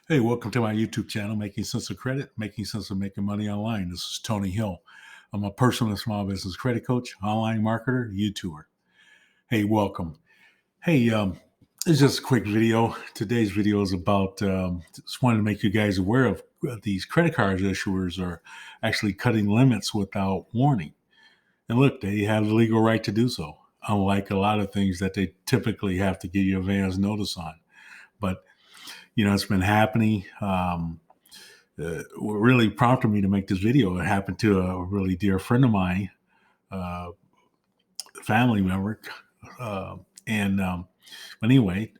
Hey, welcome to my YouTube channel, Making Sense of Credit, Making Sense of Making Money Online. This is Tony Hill. I'm a personal and small business credit coach, online marketer, YouTuber. Hey, welcome. Hey, it's just a quick video. Today's video is about, just wanted to make you guys aware of these credit card issuers are actually cutting limits without warning. And look, they have the legal right to do so, unlike a lot of things that they typically have to give you advance notice on. But it's been happening. What really prompted me to make this video, it happened to a really dear friend of mine, uh, family member. Uh, and But anyway,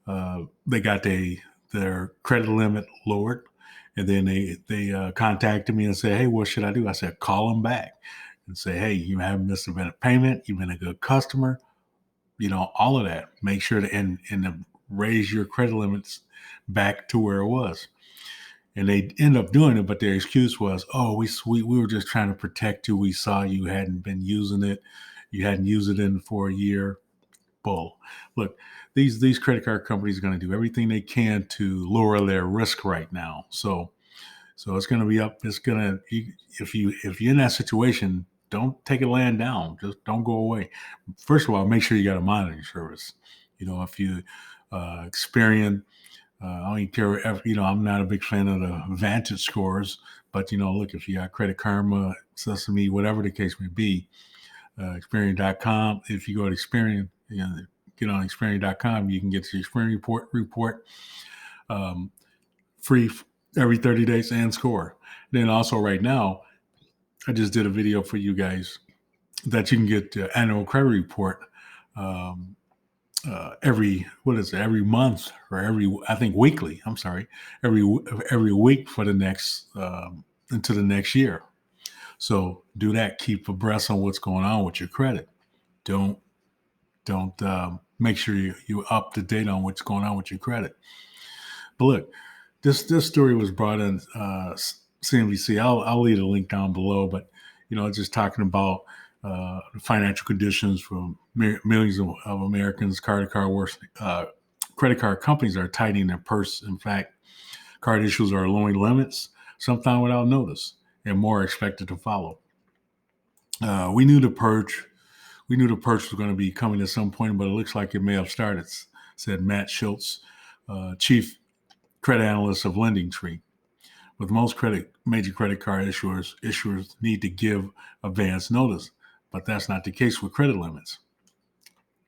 they got their credit limit lowered. And then they contacted me and said, "Hey, what should I do?" I said, "Call them back and say, hey, you haven't missed a payment. You've been a good customer. All of that. Make sure to and raise your credit limits back to where it was." And they end up doing it, but their excuse was, "Oh, we were just trying to protect you. We saw you hadn't been using it. You hadn't used it in for a year." Bull. Look, these credit card companies are going to do everything they can to lower their risk right now. So it's going to be up. It's going to if you're in that situation, don't take it laying down. Just don't go away. First of all, make sure you got a monitoring service. If you Experian, I don't even care. I'm not a big fan of the Vantage scores, but look, if you got Credit Karma, Sesame, whatever the case may be, Experian.com. If you go to Experian, get on Experian.com, you can get the Experian report um, free every 30 days and score. Then also right now, I just did a video for you guys that you can get the annual credit report. Every month or I think weekly. I'm sorry, every week for the next into the next year. So do that. Keep abreast on what's going on with your credit. Don't make sure you up to date on what's going on with your credit. But look, this story was brought in CNBC. I'll leave a link down below. But just talking about financial conditions for millions of Americans. Credit card companies are tightening their purse. In fact, card issuers are lowering limits, sometimes without notice, and more are expected to follow. We knew the purge was going to be coming at some point, but it looks like it may have started, said Matt Schultz, chief credit analyst of LendingTree. With most major credit card issuers need to give advance notice, but that's not the case with credit limits.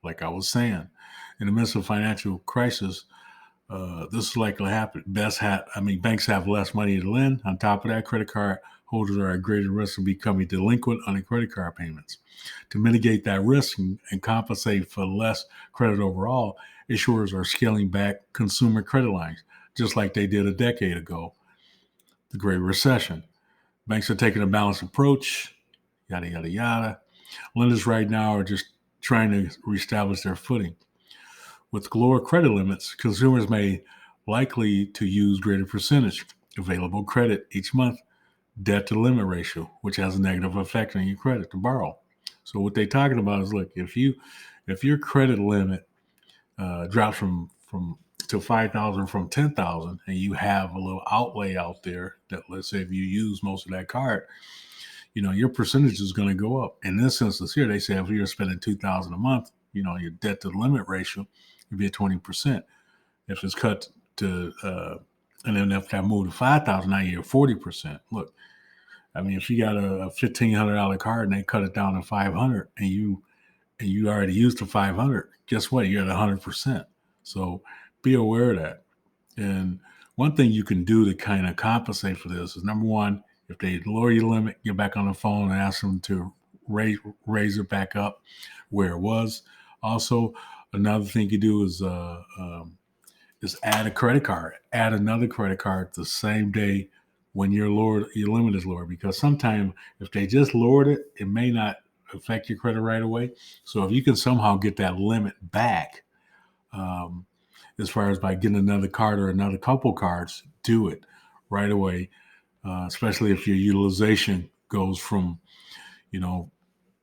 Like I was saying, in the midst of financial crisis, this is likely to happen. Banks have less money to lend. On top of that, credit card holders are at greater risk of becoming delinquent on their credit card payments. To mitigate that risk and compensate for less credit overall, issuers are scaling back consumer credit lines, just like they did a decade ago, the Great Recession. Banks are taking a balanced approach, yada, yada, yada. Lenders right now are just trying to reestablish their footing. With lower credit limits, consumers may likely to use greater percentage available credit each month, debt to limit ratio, which has a negative effect on your credit to borrow. So what they're talking about is, look, if your credit limit drops from to 5,000 from 10,000, and you have a little outlay out there that, let's say, if you use most of that card, your percentage is going to go up. In this instance here, they say if you're spending 2,000 a month, your debt to limit ratio would be at 20%. If it's cut to, and then if that move to 5,000, now you're 40%. Look, if you got a $1,500 card and they cut it down to 500, and you already used the 500, guess what? You're at 100%. So be aware of that. And one thing you can do to kind of compensate for this is, number one, if they lower your limit, get back on the phone and ask them to raise it back up where it was. Also, another thing you do is add a credit card. Add another credit card the same day when your limit is lower, because sometimes if they just lowered it, it may not affect your credit right away. So if you can somehow get that limit back, as far as by getting another card or another couple cards, do it right away. Especially if your utilization goes from 10,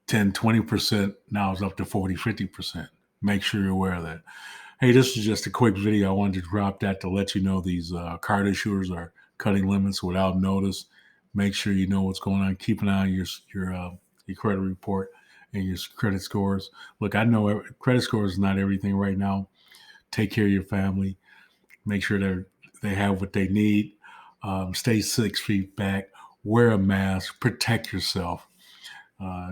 20%, now it's up to 40, 50%. Make sure you're aware of that. Hey, this is just a quick video. I wanted to drop that to let you know these card issuers are cutting limits without notice. Make sure you know what's going on. Keep an eye on your credit report and your credit scores. Look, I know credit scores is not everything right now. Take care of your family. Make sure they have what they need. Stay 6 feet back. Wear a mask. Protect yourself.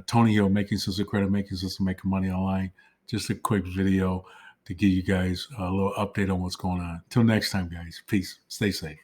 Tony Hill, Making Sense of Credit, Making Sense of Making Money Online. Just a quick video to give you guys a little update on what's going on. Till next time, guys. Peace. Stay safe.